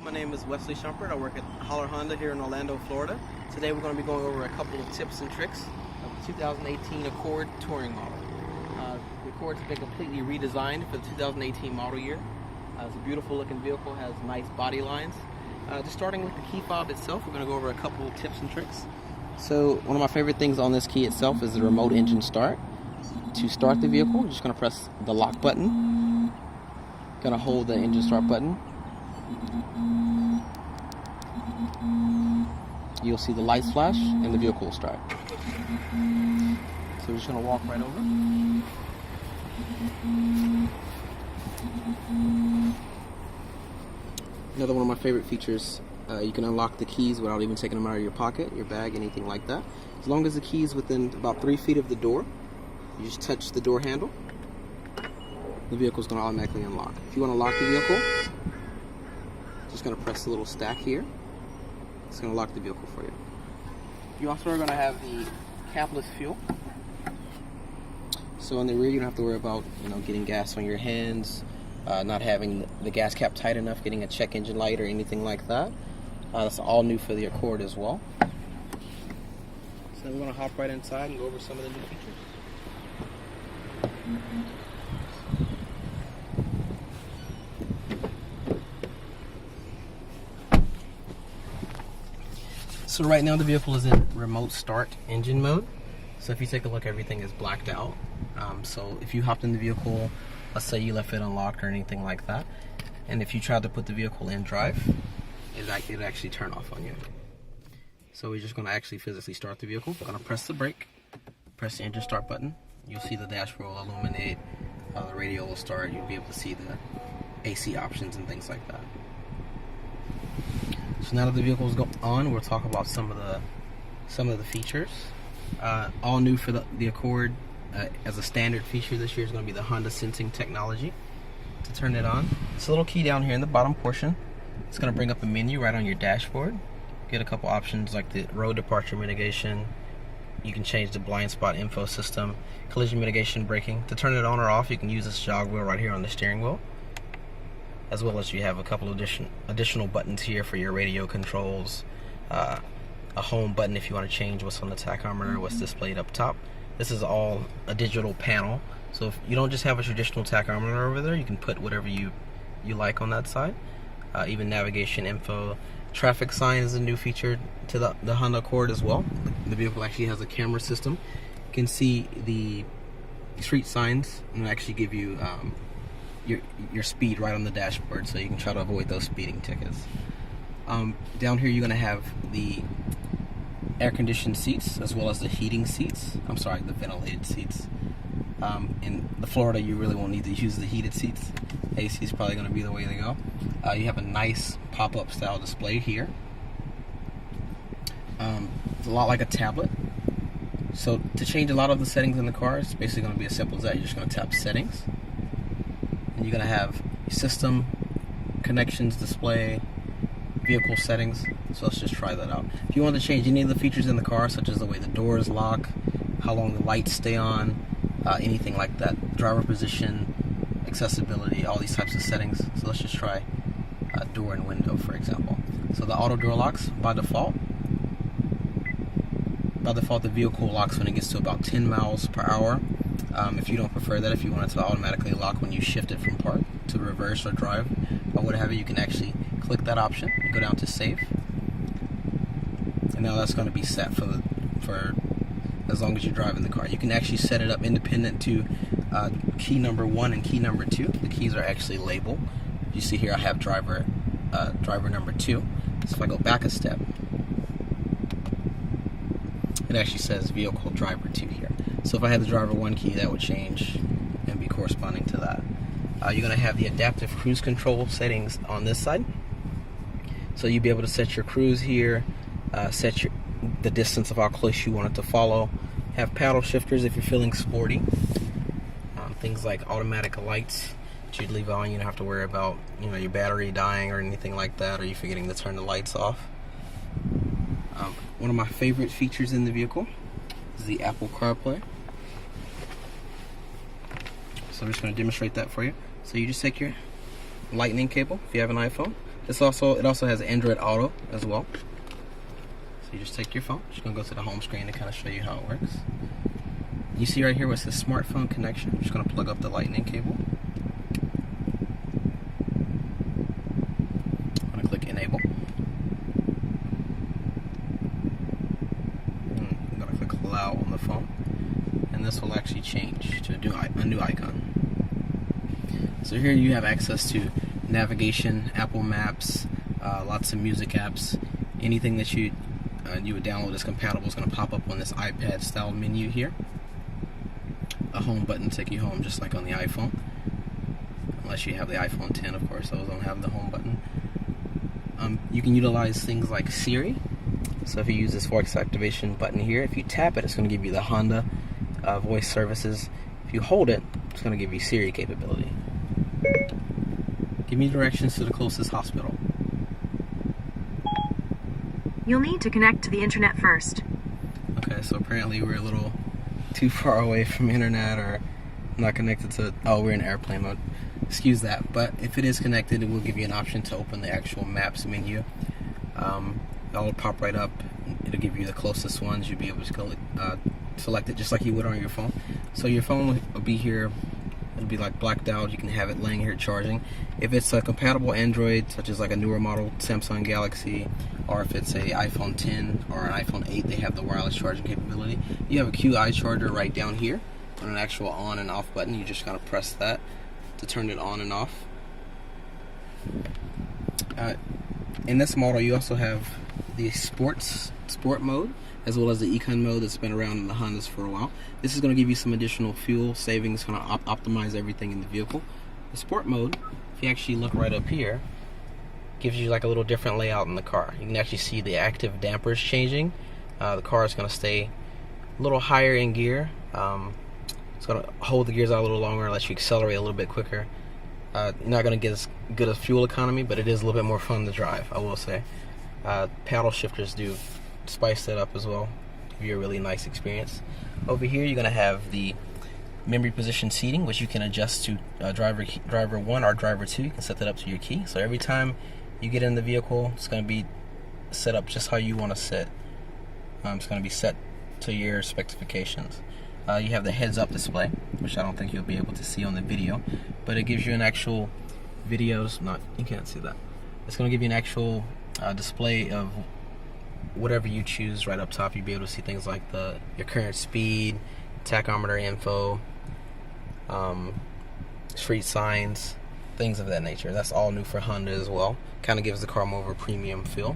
My name is Wesley Shumpert. I work at Holler Honda here in Orlando, Florida. Today we're going to be going over a couple of tips and tricks of the 2018 Accord Touring model. The Accord's been completely redesigned for the 2018 model year. It's a beautiful looking vehicle, has nice body lines. Just starting with the key fob itself, we're going to go over a couple of tips and tricks. So one of my favorite things on this key itself is the remote engine start. To start the vehicle, you're just going to press the lock button. Going to hold the engine start button. You'll see the lights flash and the vehicle will start. So we're just going to walk right over. Another one of my favorite features, you can unlock the keys without even taking them out of your pocket, your bag, anything like that. As long as the key is within about 3 feet of the door, you just touch the door handle, the vehicle is going to automatically unlock. If you want to lock the vehicle, just going to press the little stack here. It's going to lock the vehicle for you. You also are going to have the capless fuel. So in the rear, you don't have to worry about getting gas on your hands, not having the gas cap tight enough, getting a check engine light or anything like that. That's all new for the Accord as well. So then we're going to hop right inside and go over some of the new features. So right now the vehicle is in remote start engine mode. So if you take a look, everything is blacked out. So if you hopped in the vehicle, let's say you left it unlocked or anything like that, and if you tried to put the vehicle in drive, it'd actually turn off on you. So we're just going to actually physically start the vehicle. We're going to press the brake, press the engine start button. You'll see the dashboard will illuminate, the radio will start. You'll be able to see the AC options and things like that. So now that the vehicle is on, we'll talk about some of the features. All new for the Accord as a standard feature this year is going to be the Honda sensing technology. To turn it on, it's a little key down here in the bottom portion. It's going to bring up a menu right on your dashboard. Get a couple options like the road departure mitigation. You can change the blind spot info system, collision mitigation, braking. To turn it on or off, you can use this jog wheel right here on the steering wheel. As well as you have a couple of additional buttons here for your radio controls, a home button if you want to change what's on the tachometer, what's displayed up top. This is all a digital panel, so if you don't just have a traditional tachometer over there, you can put whatever you like on that side. Even navigation info. Traffic sign is a new feature to the Honda Accord as well. The vehicle actually has a camera system. You can see the street signs and actually give you your speed right on the dashboard, so you can try to avoid those speeding tickets. Down here you're going to have the air-conditioned seats as well as the heating seats. I'm sorry, the ventilated seats. In Florida, you really won't need to use the heated seats. AC is probably going to be the way to go. You have a nice pop-up style display here. It's a lot like a tablet. So to change a lot of the settings in the car, it's basically going to be as simple as that. You're just going to tap settings. And you're going to have system, connections, display, vehicle settings. So let's just try that out. If you want to change any of the features in the car, such as the way the doors lock, how long the lights stay on, anything like that, driver position, accessibility, all these types of settings. So let's just try door and window, for example. So the auto door locks by default. By default, the vehicle locks when it gets to about 10 miles per hour. If you don't prefer that, if you want it to automatically lock when you shift it from park to reverse or drive or what have you, you can actually click that option, go down to save, and now that's going to be set for as long as you drive in the car. You can actually set it up independent to key number 1 and key number 2. The keys are actually labeled. You see here I have driver number 2. So if I go back a step, it actually says vehicle driver 2 here. So if I had the driver 1 key, that would change and be corresponding to that. You're going to have the adaptive cruise control settings on this side. So you'll be able to set your cruise here, set the distance of how close you want it to follow. Have paddle shifters if you're feeling sporty. Things like automatic lights that you'd leave on. You don't have to worry about your battery dying or anything like that, or you forgetting to turn the lights off. One of my favorite features in the vehicle is the Apple CarPlay. So I'm just going to demonstrate that for you. So you just take your lightning cable, if you have an iPhone, It also has Android Auto as well. So you just take your phone. Just gonna go to the home screen to kind of show you how it works. You see right here where it says smartphone connection. I'm just gonna plug up the lightning cable. I'm gonna click enable. I'm gonna click allow on the phone, and this will actually change to a new icon. So here you have access to navigation, Apple Maps, lots of music apps. Anything that you would download is compatible is going to pop up on this iPad style menu here. A home button to take you home, just like on the iPhone, unless you have the iPhone 10, of course. Those don't have the home button. You can utilize things like Siri. So if you use this voice activation button here, if you tap it, it's going to give you the Honda voice services. If you hold it, it's going to give you Siri capability. Give me directions to the closest hospital. You'll need to connect to the internet first. Okay, so apparently we're a little too far away from internet, or not connected to, oh, we're in airplane mode. Excuse that, but if it is connected, it will give you an option to open the actual maps menu. It'll pop right up. It'll give you the closest ones. You'll be able to select it just like you would on your phone. So your phone will be here. It'll be like blacked out. You can have it laying here charging. If it's a compatible Android, such as like a newer model Samsung Galaxy, or if it's a iPhone 10 or an iPhone 8, they have the wireless charging capability. You have a QI charger right down here on an actual on and off button. You just gotta press that to turn it on and off. In this model, you also have the sport mode, as well as the econ mode that's been around in the Hondas for a while. This is going to give you some additional fuel savings, going to optimize everything in the vehicle. The sport mode, if you actually look right up here, gives you like a little different layout in the car. You can actually see the active dampers changing. The car is going to stay a little higher in gear. It's going to hold the gears out a little longer, let you accelerate a little bit quicker. You're not going to get as good a fuel economy, but it is a little bit more fun to drive, I will say. Paddle shifters do spice that up as well, give you a really nice experience. Over here you're going to have the memory position seating, which you can adjust to driver 1 or driver 2. You can set that up to your key, so every time you get in the vehicle, it's going to be set up just how you want to sit. It's going to be set to your specifications. You have the heads-up display, which I don't think you'll be able to see on the video, but it gives you an actual video. You can't see that. It's going to give you an actual display of whatever you choose right up top. You'll be able to see things like your current speed, tachometer info, street signs, things of that nature. That's all new for Honda as well. Kind of gives the car more of a premium feel.